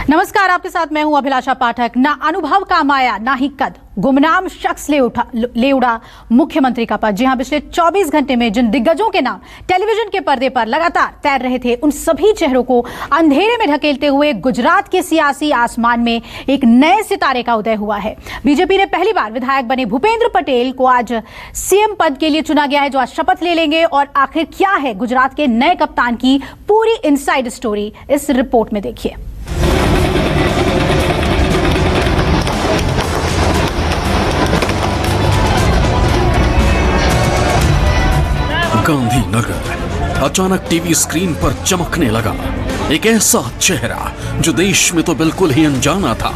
नमस्कार, आपके साथ मैं हूं अभिलाषा पाठक। ना अनुभव का माया ना ही कद, गुमनाम शख्स ले उड़ा मुख्यमंत्री का पद। जी हां, पिछले 24 घंटे में जिन दिग्गजों के नाम टेलीविजन के पर्दे पर लगातार तैर रहे थे, उन सभी चेहरों को अंधेरे में ढकेलते हुए गुजरात के सियासी आसमान में एक नए सितारे का उदय हुआ है। बीजेपी ने पहली बार विधायक बने भूपेंद्र पटेल को आज सीएम पद के लिए चुना गया है, जो आज शपथ ले लेंगे। और आखिर क्या है गुजरात के नए कप्तान की पूरी इनसाइड स्टोरी, इस रिपोर्ट में देखिए। गांधीनगर अचानक टीवी स्क्रीन पर चमकने लगा एक ऐसा चेहरा जो देश में तो बिल्कुल ही अनजाना था,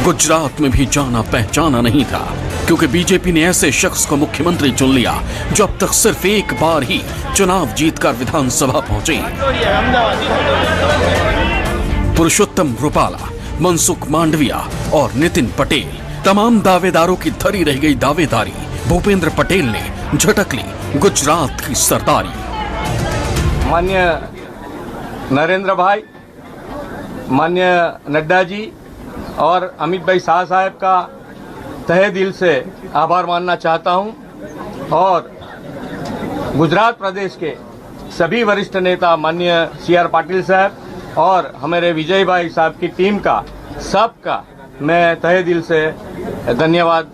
गुजरात में भी जाना पहचाना नहीं था, क्योंकि बीजेपी ने ऐसे शख्स को मुख्यमंत्री चुन लिया जो अब तक सिर्फ एक बार ही चुनाव जीतकर विधानसभा पहुंचे। पुरुषोत्तम रूपाला, मनसुख मांडविया और नितिन पटेल, तमाम दावेदारों की धरी रह गई दावेदारी भूपेंद्र पटेल ने झटक ली गुजरात की सरदारी। मान्य नरेंद्र भाई, मान्य नड्डा जी और अमित भाई शाह साहब का तहे दिल से आभार मानना चाहता हूं, और गुजरात प्रदेश के सभी वरिष्ठ नेता माननीय CR पाटिल साहब और हमारे विजय भाई साहब की टीम का सबका मैं तहे दिल से धन्यवाद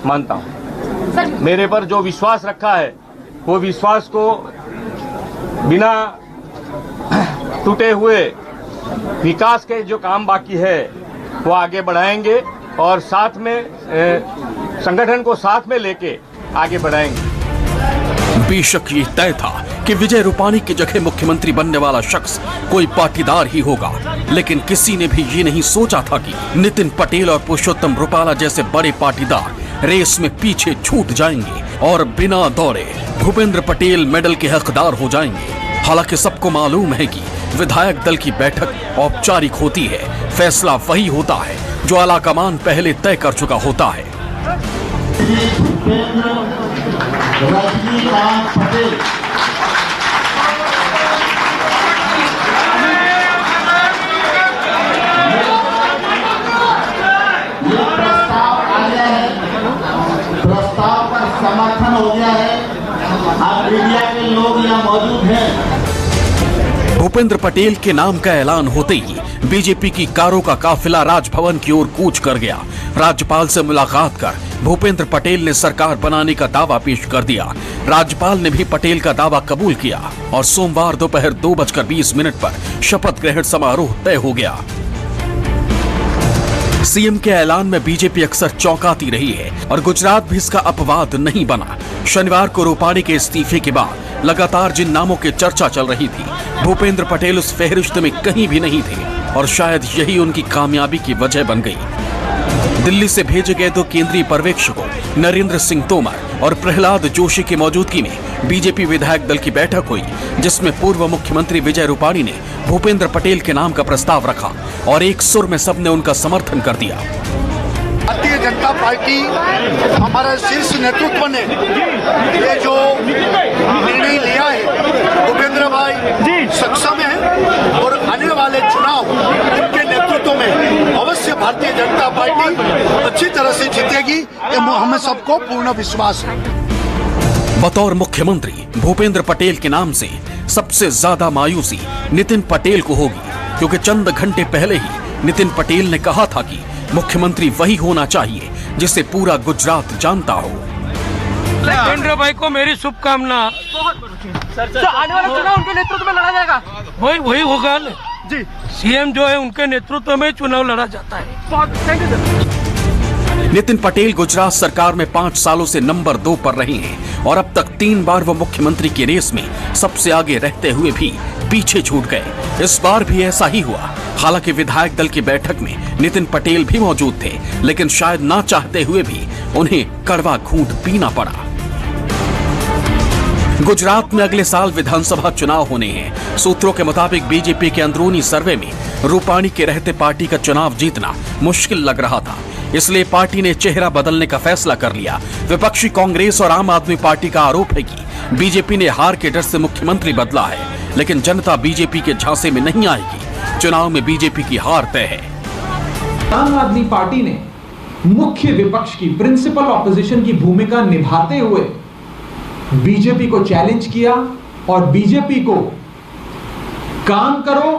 मानता हूं। मेरे पर जो विश्वास रखा है, वो विश्वास को बिना टूटे हुए विकास के जो काम बाकी है वो आगे बढ़ाएंगे और साथ में संगठन को साथ में लेके आगे बढ़ाएंगे। बेशक ये तय था कि विजय रूपाणी की जगह मुख्यमंत्री बनने वाला शख्स कोई पाटीदार ही होगा, लेकिन किसी ने भी ये नहीं सोचा था कि नितिन पटेल और पुरुषोत्तम रूपाला जैसे बड़े पाटीदार रेस में पीछे छूट जाएंगे और बिना दौड़े भूपेंद्र पटेल मेडल के हकदार हो जाएंगे। हालांकि सबको मालूम है कि विधायक दल की बैठक औपचारिक होती है, फैसला वही होता है जो आलाकमान पहले तय कर चुका होता है। प्रस्ताव पर समर्थन हो गया है। आप मीडिया के लोग यहाँ मौजूद हैं। भूपेंद्र पटेल के नाम का ऐलान होते ही बीजेपी की कारों का काफिला राजभवन की ओर कूच कर गया। राज्यपाल से मुलाकात कर भूपेंद्र पटेल ने सरकार बनाने का दावा पेश कर दिया। राज्यपाल ने भी पटेल का दावा कबूल किया और सोमवार दोपहर 2:20 पर शपथ ग्रहण समारोह तय हो गया। सीएम के ऐलान में बीजेपी अक्सर चौंकाती रही है और गुजरात भी इसका अपवाद नहीं बना। शनिवार को रूपाणी के इस्तीफे के बाद लगातार जिन नामों की चर्चा चल रही थी, भूपेंद्र पटेल उस फहरिस्त में कहीं भी नहीं थे और शायद यही उनकी कामयाबी की वजह बन गई। दिल्ली से भेजे गए दो केंद्रीय पर्यवेक्षकों नरेंद्र सिंह तोमर और प्रहलाद जोशी की मौजूदगी में बीजेपी विधायक दल की बैठक हुई, जिसमें पूर्व मुख्यमंत्री विजय रूपाणी ने भूपेंद्र पटेल के नाम का प्रस्ताव रखा और एक सुर में सबने उनका समर्थन कर दिया। भारतीय जनता पार्टी, हमारा शीर्ष नेतृत्व ने ये जो निर्णय लिया है, भूपेंद्र भाई सक्षम है और आने वाले चुनाव उनके नेतृत्व में अवश्य भारतीय जनता पार्टी अच्छी तरह से जीतेगी, ये हमें सबको पूर्ण विश्वास है। बतौर मुख्यमंत्री भूपेंद्र पटेल के नाम से सबसे ज्यादा मायूसी नितिन पटेल को होगी, क्योंकि चंद घंटे पहले ही नितिन पटेल ने कहा था कि मुख्यमंत्री वही होना चाहिए जिसे पूरा गुजरात जानता हो। भूपेंद्र भाई को मेरी शुभकामना। आने वाला चुनाव उनके नेतृत्व में लड़ा जाएगा, वही होगा जी। सीएम जो है उनके नेतृत्व में चुनाव लड़ा जाता है। बहुत thank you sir. Nitin Patel Gujarat सरकार में 5 सालों से नंबर 2 पर रहे हैं और अब तक 3 बार वो मुख्यमंत्री की रेस में सबसे आगे रहते हुए भी पीछे छूट गए। इस बार भी ऐसा ही हुआ। हालांकि विधायक दल की बैठक में नितिन पटेल भी मौजूद थे, लेकिन शायद ना चाहते हुए भी उन्हें कड़वा घूंट पीना पड़ा। गुजरात में अगले साल विधानसभा चुनाव होने हैं। सूत्रों के मुताबिक बीजेपी के अंदरूनी सर्वे में रूपाणी के रहते पार्टी का चुनाव जीतना मुश्किल लग रहा था, इसलिए पार्टी ने चेहरा बदलने का फैसला कर लिया। विपक्षी कांग्रेस और आम आदमी पार्टी का आरोप है कि बीजेपी ने हार के डर से मुख्यमंत्री बदला है, लेकिन जनता बीजेपी के झांसे में नहीं आएगी। चुनाव में बीजेपी की हार तय है। आम आदमी पार्टी ने मुख्य विपक्ष की, प्रिंसिपल ऑपोजिशन की भूमिका निभाते हुए बीजेपी को चैलेंज किया और बीजेपी को काम करो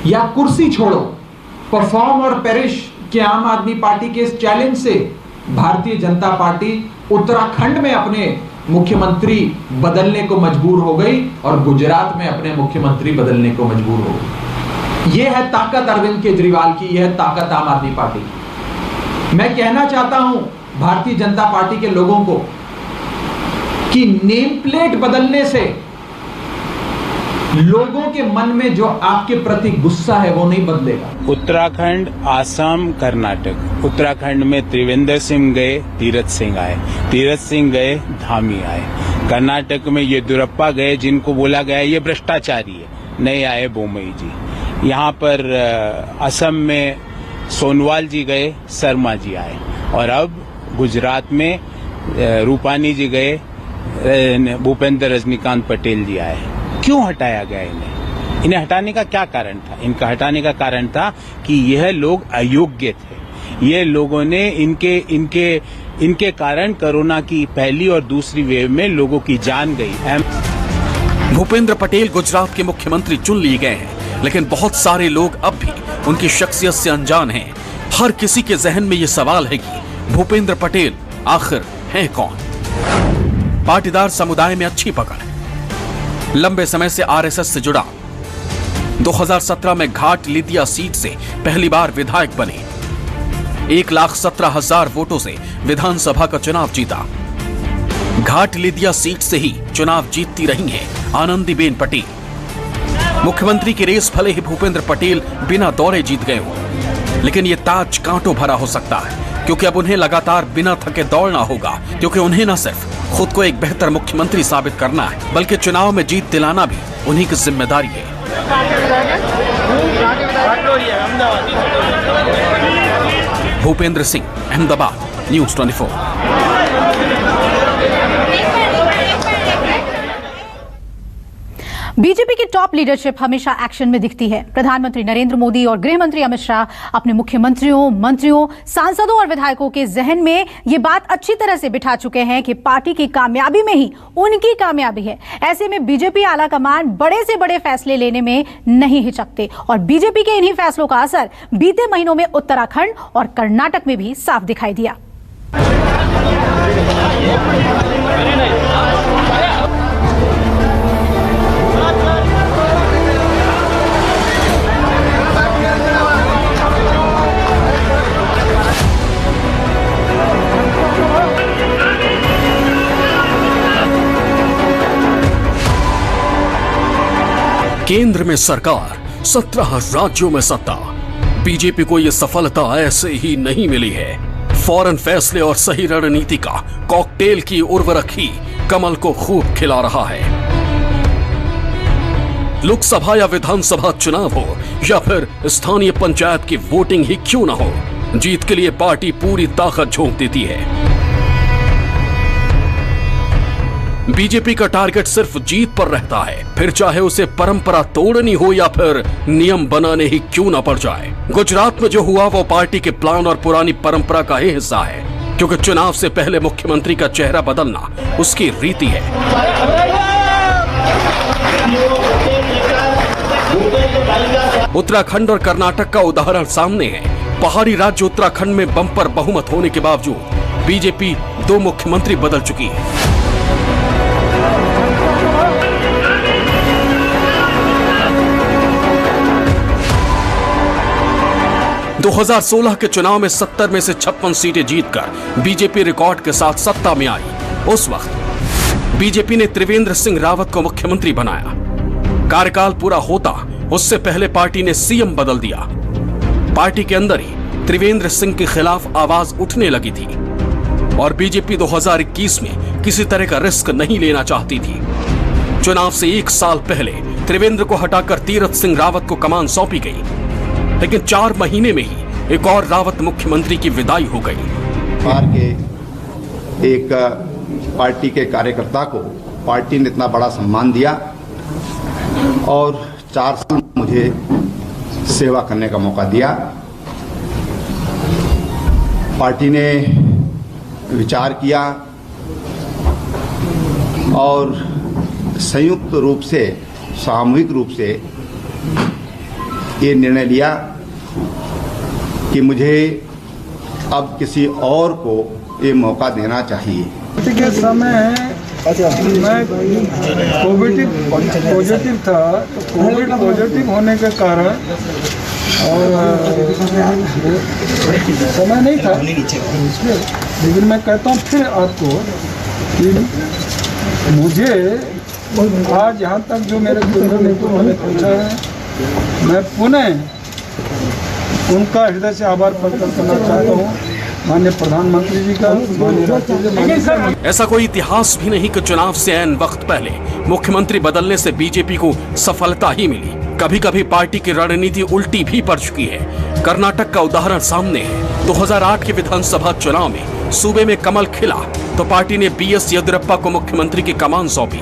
या कुर्सी छोड़ो, परफॉर्म और पेरिश के आम आदमी पार्टी के इस चैलेंज से भारतीय जनता पार्टी उत्तराखंड में अपने मुख्यमंत्री बदलने को मजबूर हो गई और गुजरात में अपने मुख्यमंत्री बदलने को मजबूर हो गई। यह है ताकत अरविंद केजरीवाल की, यह है ताकत आम आदमी पार्टी की। मैं कहना चाहता हूं भारतीय जनता पार्टी के लोगों को कि नेम प्लेट बदलने से लोगों के मन में जो आपके प्रति गुस्सा है वो नहीं बदलेगा। उत्तराखंड, आसाम, कर्नाटक। उत्तराखंड में त्रिवेंद्र सिंह गए, तीरथ सिंह आए, तीरथ सिंह गए, धामी आए। कर्नाटक में येदियुरप्पा गए, जिनको बोला गया ये भ्रष्टाचारी है, नहीं आए बोमई जी। यहाँ पर असम में सोनवाल जी गए, शर्मा जी आए, और अब गुजरात में रूपानी जी गए, भूपेंद्र रजनीकांत पटेल जी आए। क्यों हटाया गया इन्हें हटाने का क्या कारण था? इनका हटाने का कारण था कि यह लोग अयोग्य थे। ये लोगों ने इनके कारण कोरोना की पहली और दूसरी वेव में लोगों की जान गई। भूपेंद्र पटेल गुजरात के मुख्यमंत्री चुन लिए गए हैं, लेकिन बहुत सारे लोग अब भी उनकी शख्सियत से अनजान हैं। हर किसी के जहन में ये सवाल है कि भूपेंद्र पटेल आखिर हैं कौन? पाटीदार समुदाय में अच्छी पकड़, लंबे समय से आरएसएस से जुड़ा, 2017 में घाट लिदिया सीट से पहली बार विधायक बने, 1,17,000 वोटों से विधानसभा का चुनाव जीता। घाट लिदिया सीट से ही चुनाव जीतती रही हैं आनंदीबेन पटेल। मुख्यमंत्री की रेस भले ही भूपेंद्र पटेल बिना दौरे जीत गए हो, लेकिन ये ताज कांटों भरा हो सकता है, क्योंकि अब उन्हें लगातार बिना थके दौड़ना होगा, क्योंकि उन्हें न सिर्फ खुद को एक बेहतर मुख्यमंत्री साबित करना है, बल्कि चुनाव में जीत दिलाना भी उन्हीं की जिम्मेदारी है। भूपेंद्र सिंह, अहमदाबाद, न्यूज़ 24। बीजेपी की टॉप लीडरशिप हमेशा एक्शन में दिखती है। प्रधानमंत्री नरेंद्र मोदी और गृह मंत्री अमित शाह अपने मुख्यमंत्रियों, मंत्रियों, सांसदों और विधायकों के जहन में ये बात अच्छी तरह से बिठा चुके हैं कि पार्टी की कामयाबी में ही उनकी कामयाबी है। ऐसे में बीजेपी आला कमान बड़े से बड़े फैसले लेने में नहीं हिचकते और बीजेपी के इन्हीं फैसलों का असर बीते महीनों में उत्तराखंड और कर्नाटक में भी साफ दिखाई दिया। केंद्र में सरकार, 17 राज्यों में सत्ता। बीजेपी को यह सफलता ऐसे ही नहीं मिली है। फौरन फैसले और सही रणनीति का कॉकटेल की उर्वरक ही कमल को खूब खिला रहा है। लोकसभा या विधानसभा चुनाव हो या फिर स्थानीय पंचायत की वोटिंग ही क्यों न हो, जीत के लिए पार्टी पूरी ताकत झोंक देती है। बीजेपी का टारगेट सिर्फ जीत पर रहता है, फिर चाहे उसे परंपरा तोड़नी हो या फिर नियम बनाने ही क्यों न पड़ जाए। गुजरात में जो हुआ वो पार्टी के प्लान और पुरानी परंपरा का ही हिस्सा है, क्योंकि चुनाव से पहले मुख्यमंत्री का चेहरा बदलना उसकी रीति है। उत्तराखंड और कर्नाटक का उदाहरण सामने है। पहाड़ी राज्य उत्तराखंड में बंपर बहुमत होने के बावजूद बीजेपी 2 मुख्यमंत्री बदल चुकी है। 2016 के चुनाव में 70 में से 56 सीटें जीतकर बीजेपी रिकॉर्ड के साथ सत्ता में आई। उस वक्त बीजेपी ने त्रिवेंद्र सिंह रावत को मुख्यमंत्री बनाया। कार्यकाल पूरा होता उससे पहले पार्टी ने सीएम बदल दिया। पार्टी के अंदर ही त्रिवेंद्र सिंह के खिलाफ आवाज उठने लगी थी और बीजेपी 2021 में किसी तरह का रिस्क नहीं लेना चाहती थी। चुनाव से 1 साल पहले त्रिवेंद्र को हटाकर तीरथ सिंह रावत को कमान सौंपी गई, लेकिन 4 महीने में ही एक और रावत मुख्यमंत्री की विदाई हो गई। बार के एक पार्टी के कार्यकर्ता को पार्टी ने इतना बड़ा सम्मान दिया और 4 साल मुझे सेवा करने का मौका दिया। पार्टी ने विचार किया और संयुक्त रूप से, सामूहिक रूप से ये निर्णय लिया कि मुझे अब किसी और को ये मौका देना चाहिए। के समय मैं पॉजिटिव था, तो कोविड पॉजिटिव होने के कारण और समय नहीं था, लेकिन मैं कहता हूँ फिर आपको कि मुझे आज यहाँ तक जो मेरे केंद्र नेतृत्व ने पूछा है, मैं पुनः उनका हृदय से आभार प्रकट करना चाहता हूँ, माननीय प्रधानमंत्री जी का, माननीय राष्ट्रपति। ऐसा कोई इतिहास भी नहीं कि चुनाव से ऐन वक्त पहले मुख्यमंत्री बदलने से बीजेपी को सफलता ही मिली। कभी कभी पार्टी की रणनीति उल्टी भी पड़ चुकी है। कर्नाटक का उदाहरण सामने है। 2008 के विधानसभा चुनाव में सूबे में कमल खिला तो पार्टी ने बीएस येदियुरप्पा को मुख्यमंत्री की कमान सौंपी।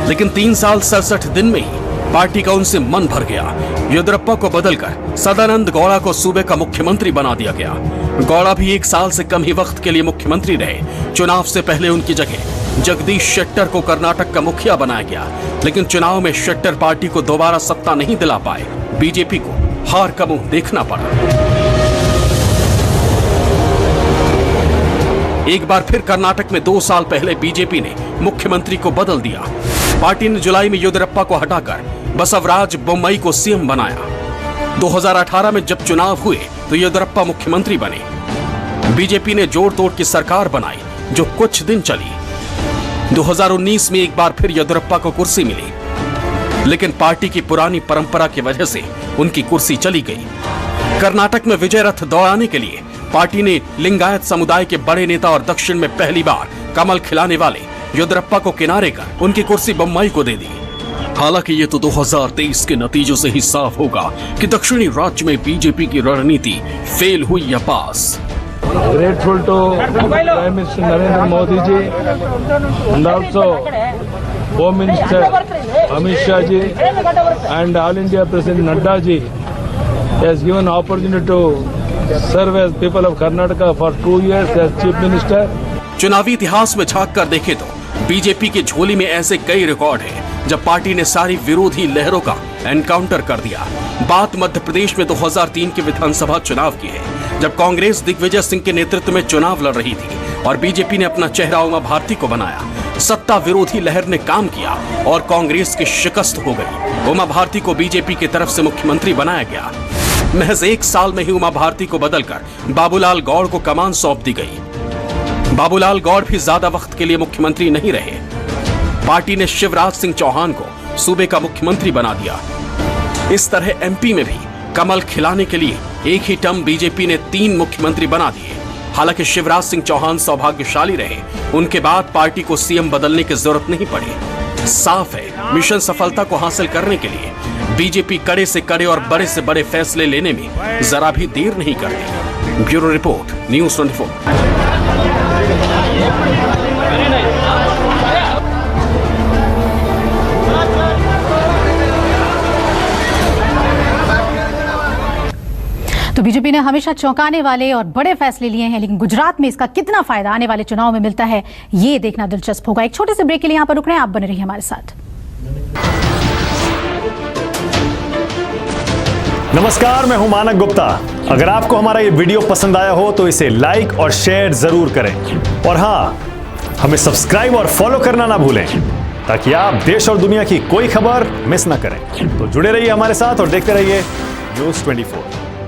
लेकिन 3 साल 67 दिन में ही पार्टी का उनसे मन भर गया। येदियुरप्पा को बदलकर सदानंद गौड़ा को सूबे का मुख्यमंत्री बना दिया गया। गौड़ा भी 1 साल से कम ही वक्त के लिए मुख्यमंत्री रहे। चुनाव से पहले उनकी जगह जगदीश शेट्टर को कर्नाटक का मुखिया बनाया गया, लेकिन चुनाव में शेट्टर पार्टी को दोबारा सत्ता नहीं दिला पाए। बीजेपी को हार का मुंह देखना पड़ा। एक बार फिर कर्नाटक में 2 साल पहले बीजेपी ने मुख्यमंत्री को बदल दिया। पार्टी ने जुलाई में येदियुरप्पा को हटाकर बसवराज बोम्मई को सीएम बनाया। 2018 में जब चुनाव हुए तो येदियुरप्पा मुख्यमंत्री बने। बीजेपी ने जोड़ तोड़ की सरकार बनाई जो कुछ दिन चली। 2019 में एक बार फिर येदियुरप्पा को कुर्सी मिली, लेकिन पार्टी की पुरानी परंपरा की वजह से उनकी कुर्सी चली गई। कर्नाटक में विजय रथ दौड़ाने के लिए पार्टी ने लिंगायत समुदाय के बड़े नेता और दक्षिण में पहली बार कमल खिलाने वाले येदियुरप्पा को किनारे कर उनकी कुर्सी बोम्मई को दे दी। हालांकि ये तो 2023 के नतीजों से ही साफ होगा कि दक्षिणी राज्य में बीजेपी की रणनीति फेल हुई या पास। Grateful to Prime Minister Narendra Modi ji and also Home Minister Amit Shah ji and All India President Nadda ji has given opportunity to serve as people of Karnataka for 2 years as Chief Minister. चुनावी इतिहास में झांक कर देखें तो BJP की झोली में ऐसे कई रिकॉर्ड हैं जब पार्टी ने सारी विरोधी लहरों का एनकाउंटर कर दिया। बात मध्य प्रदेश में 2003 के विधानसभा चुनाव की है, जब कांग्रेस दिग्विजय सिंह के नेतृत्व में चुनाव लड़ रही थी और बीजेपी ने अपना चेहरा उमा भारती को बनाया। सत्ता विरोधी लहर ने काम किया और कांग्रेस की शिकस्त हो गई। उमा भारती को बीजेपी की तरफ से मुख्यमंत्री बनाया गया। महज 1 साल में ही उमा भारती को बदलकर बाबूलाल गौड़ को कमान सौंप दी गई। बाबूलाल गौड़ भी ज्यादा वक्त के लिए मुख्यमंत्री नहीं रहे। पार्टी ने शिवराज सिंह चौहान को सूबे का मुख्यमंत्री बना दिया। इस तरह एमपी में भी कमल खिलाने के लिए एक ही टर्म बीजेपी ने 3 मुख्यमंत्री बना दिए। हालांकि शिवराज सिंह चौहान सौभाग्यशाली रहे, उनके बाद पार्टी को सीएम बदलने की जरूरत नहीं पड़ी। साफ है, मिशन सफलता को हासिल करने के लिए बीजेपी कड़े से कड़े और बड़े से बड़े फैसले लेने में जरा भी देर नहीं करती। Bureau report, news 24। तो बीजेपी ने हमेशा चौंकाने वाले और बड़े फैसले लिए हैं, लेकिन गुजरात में इसका कितना फायदा आने वाले चुनाव में मिलता है, ये देखना दिलचस्प होगा। एक छोटे से ब्रेक के लिए यहां पर रुक रहे हैं, आप बने रहिए हमारे साथ। नमस्कार, मैं हूं मानक गुप्ता। अगर आपको हमारा ये वीडियो पसंद आया हो तो इसे लाइक और शेयर जरूर करें, और हाँ, हमें सब्सक्राइब और फॉलो करना ना भूलें ताकि आप देश और दुनिया की कोई खबर मिस ना करें। तो जुड़े रहिए हमारे साथ और देखते रहिए न्यूज़ 24।